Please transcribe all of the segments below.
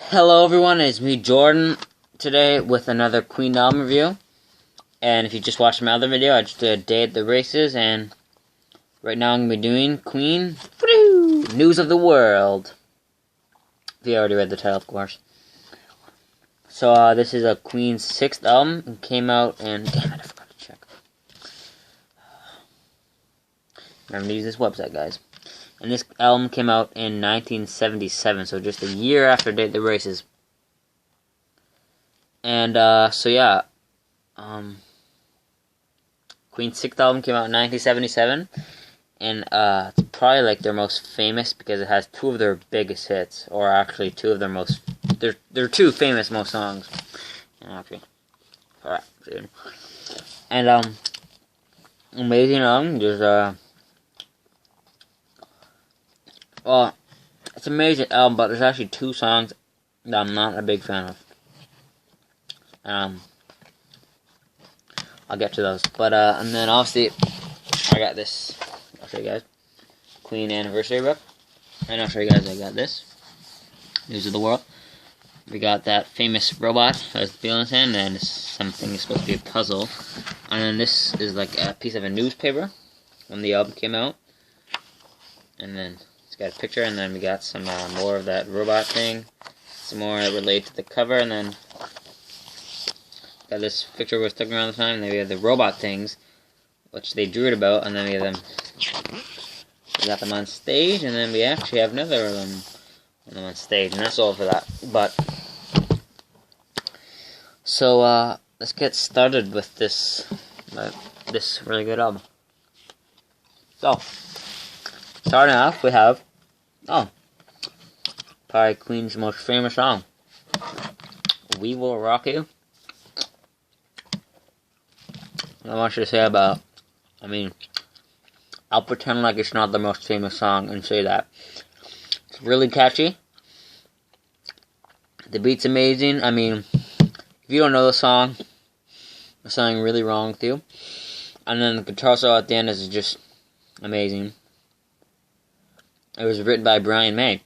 Hello everyone, it's me Jordan today with another Queen album review. And if you just watched my other video, I just did a day at the races, and right now I'm going to be doing Queen News of the World. If you already read the title, of course. So this is a Queen's 6th album. It came out in... Damn it, I forgot to check. Remember to use this website, guys. And this album came out in 1977, so just a year after Day at the Races. And, so yeah. Queen's 6th album came out in 1977. And, it's probably, like, their most famous because it has two of their biggest hits. Or, actually, two of their most... They're two famous most songs. Actually. Alright, dude. And, amazing album. There's, well, it's an amazing album, but there's actually two songs that I'm not a big fan of. I'll get to those. But, and then obviously, I got this. I'll show you guys. Queen Anniversary book. And I'll show you guys I got this. News of the World. We got that famous robot that has the wheel in his hand, and something is supposed to be a puzzle. And then this is like a piece of a newspaper when the album came out. And then it's got a picture, and then we got some more of that robot thing. Some more related to the cover, and then got this picture we're sticking around the time. And then we have the robot things, which they drew it about, and then we have them. We got them on stage, and then we actually have another of them on stage, and that's all for that. But so let's get started with this really good album. So starting off, we have probably Queen's most famous song, "We Will Rock You." I want you to say about, I'll pretend like it's not the most famous song and say that. It's really catchy. The beat's amazing. If you don't know the song, there's something really wrong with you. And then the guitar solo at the end is just amazing. It was written by Brian May,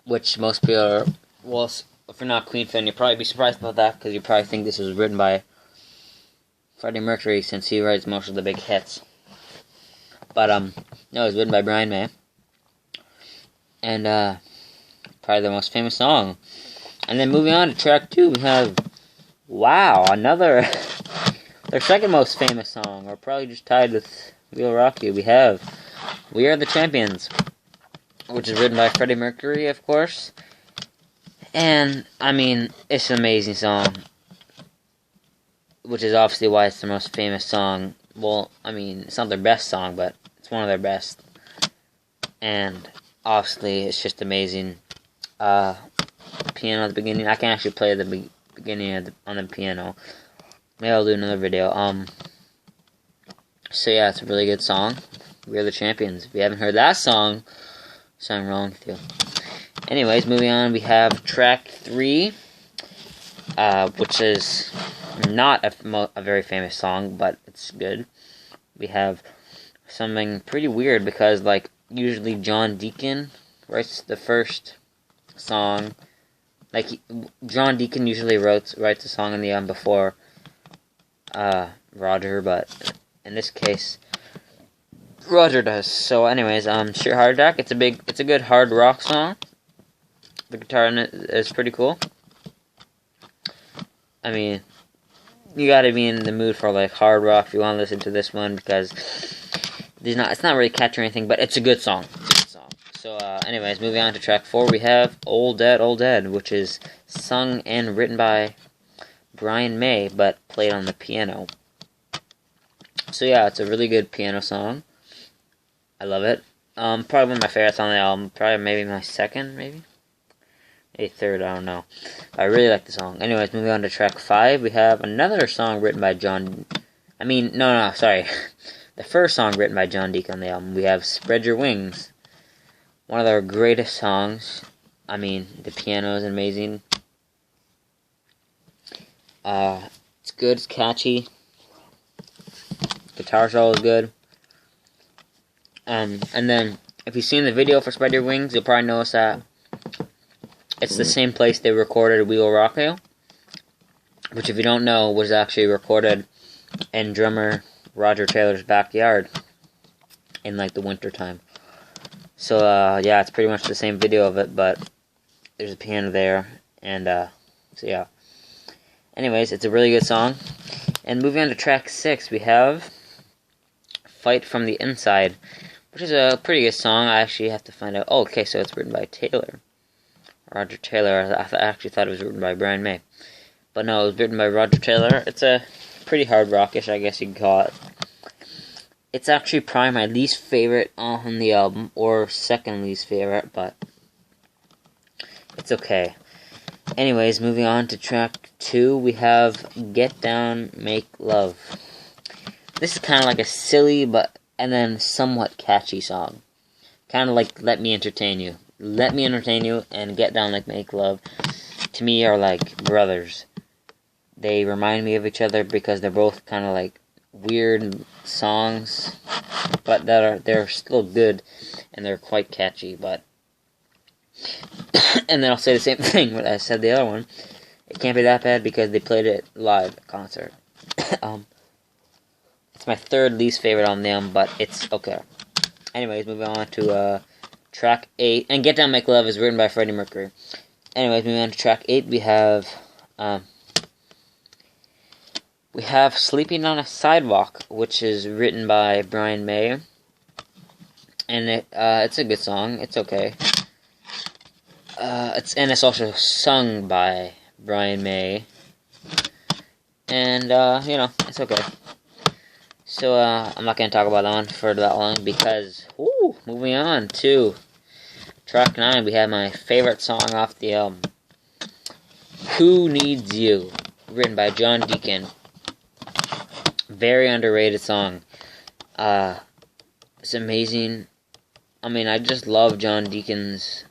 which most people are, well, if you're not a Queen fan, you'll probably be surprised about that, because you probably think this was written by Freddie Mercury, since he writes most of the big hits. But, no, it was written by Brian May. And, probably the most famous song. And then moving on to track 2, we have, wow, another, their second most famous song, or probably just tied with "We'll Rock You." We have "We Are the Champions," which is written by Freddie Mercury, of course. And, it's an amazing song, which is obviously why it's the most famous song. Well, it's not their best song, but it's one of their best. And, obviously, it's just amazing. Piano at the beginning. I can actually play the beginning on the piano. Maybe I'll do another video. So yeah, it's a really good song. "We Are the Champions." If you haven't heard that song, something wrong with you. Anyways, moving on, we have track 3, which is not a very famous song, but it's good. We have something pretty weird, because, like, usually John Deacon writes the first song. Like, John Deacon usually writes a song in the album before Roger, but in this case, Roger does. So, anyways, "Sheer Heart Attack." It's a good hard rock song. The guitar in it is pretty cool. You gotta be in the mood for, like, hard rock if you want to listen to this one, because it's not really catchy or anything, but it's a good song. So, anyways, moving on to track 4, we have "Old Dead, Old Dead," which is sung and written by Brian May, but played on the piano. So yeah, it's a really good piano song. I love it. Probably one of my favorites on the album. Probably maybe my second, maybe third, I don't know. I really like the song. Anyways, moving on to track 5, we have another song written by sorry. The first song written by John Deacon on the album. We have "Spread Your Wings." One of their greatest songs. The piano is amazing. It's good, it's catchy. Guitar solo is good. And then, if you've seen the video for "Spread Your Wings," you'll probably notice that It's the same place they recorded We Will Rock You, which, if you don't know, was actually recorded in drummer Roger Taylor's backyard in like the winter time. So yeah, it's pretty much the same video of it, but there's a piano there, and so yeah. Anyways, it's a really good song. And moving on to track 6, we have Fight from the Inside, which is a pretty good song. I actually have to find out. Oh, okay, so it's written by Taylor. Roger Taylor. I actually thought it was written by Brian May. But no, it was written by Roger Taylor. It's a pretty hard rockish, I guess you could call it. It's actually probably my least favorite on the album, or second least favorite, but it's okay. Anyways, moving on to track 2, we have Get Down, Make Love. This is kind of like a silly, and then somewhat catchy song. Kind of like Let Me Entertain You. Let Me Entertain You and Get Down, Like Make Love, to me, are like brothers. They remind me of each other because they're both kind of like weird songs, but they're still good, and they're quite catchy, but and then I'll say the same thing when I said the other one. It can't be that bad because they played it live at concert. It's my third least favorite on them, but it's okay. Anyways, moving on to track 8. And Get Down, Make Love is written by Freddie Mercury. Anyways, moving on to track 8, we have Sleeping on a Sidewalk, which is written by Brian May. And it's a good song. It's okay. It's also sung by Brian May, and it's okay. So I'm not gonna talk about that one for that long because moving on to track 9, we have my favorite song off the album, "Who Needs You," written by John Deacon. Very underrated song. It's amazing. I mean, I just love John Deacon's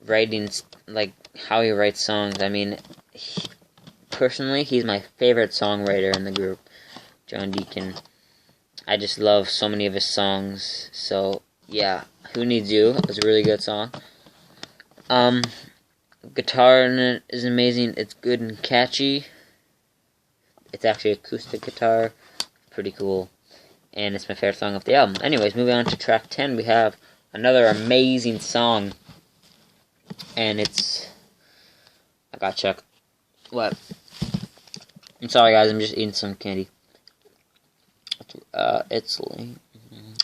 writing, like how he writes songs. I mean, personally, he's my favorite songwriter in the group, John Deacon. I just love so many of his songs. So yeah, "Who Needs You" is a really good song. Guitar in it is amazing. It's good and catchy. It's actually acoustic guitar, pretty cool, and it's my favorite song off the album. Anyways, moving on to track 10, we have another amazing song. And I gotta check. What? I'm sorry, guys. I'm just eating some candy. It's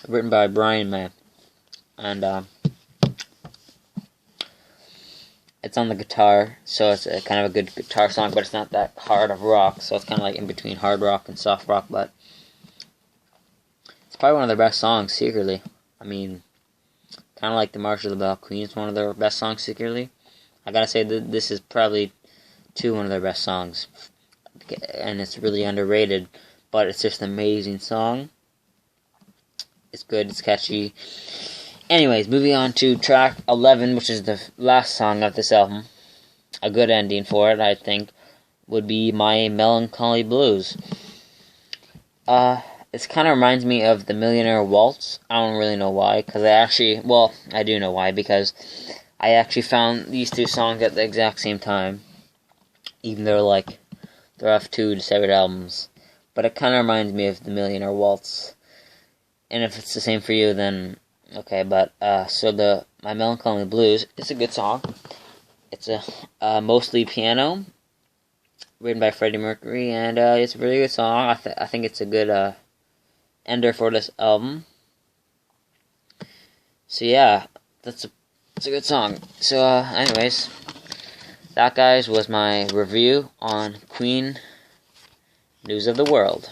written by Brian May, and it's on the guitar. So it's kind of a good guitar song, but it's not that hard of rock. So it's kind of like in between hard rock and soft rock. But it's probably one of their best songs, secretly. I mean, kind of like the March of the Bell Queen is one of their best songs, secretly. I gotta say that this is probably one of their best songs, and it's really underrated, but it's just an amazing song. It's good, it's catchy. Anyways, moving on to track 11, which is the last song of this album. A good ending for it, I think, would be My Melancholy Blues. It kind of reminds me of the Millionaire Waltz. I don't really know why, because I do know why, because I actually found these two songs at the exact same time, even though they're off two separate albums. But it kind of reminds me of the Millionaire Waltz, and if it's the same for you, then okay. But so My Melancholy Blues, it's a good song. It's a mostly piano, written by Freddie Mercury, and it's a really good song. I think it's a good ender for this album. So yeah, it's a good song. So anyways, that, guys, was my review on Queen News of the World.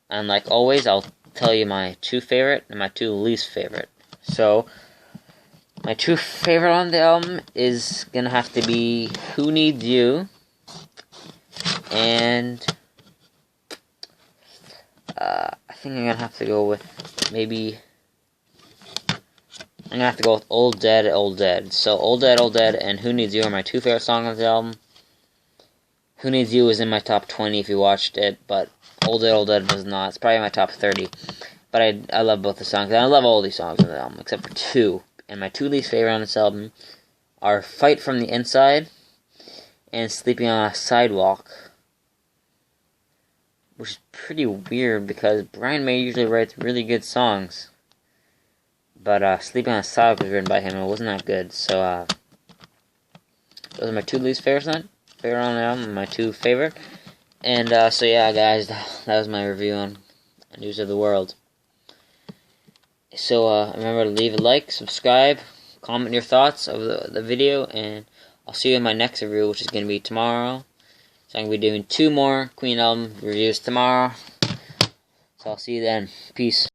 And like always, I'll tell you my two favorite and my two least favorite. So my two favorite on the album is gonna have to be Who Needs You and I think I'm gonna have to go with Old Dead, Old Dead. So Old Dead, Old Dead, and Who Needs You are my two favorite songs of the album. Who Needs You is in my top 20 if you watched it, but Old Dead, Old Dead was not. It's probably my top 30. But I love both the songs. And I love all these songs on the album, except for two. And my two least favorite on this album are Fight from the Inside and Sleeping on a Sidewalk, which is pretty weird because Brian May usually writes really good songs. But Sleeping on a Sidewalk was written by him and it wasn't that good. So those are my two least favorites on the album, my two favorite. And so yeah, guys, that was my review on News of the World. So remember to leave a like, subscribe, comment your thoughts of the video, and I'll see you in my next review, which is going to be tomorrow. So I'm going to be doing 2 more Queen album reviews tomorrow. So I'll see you then. Peace.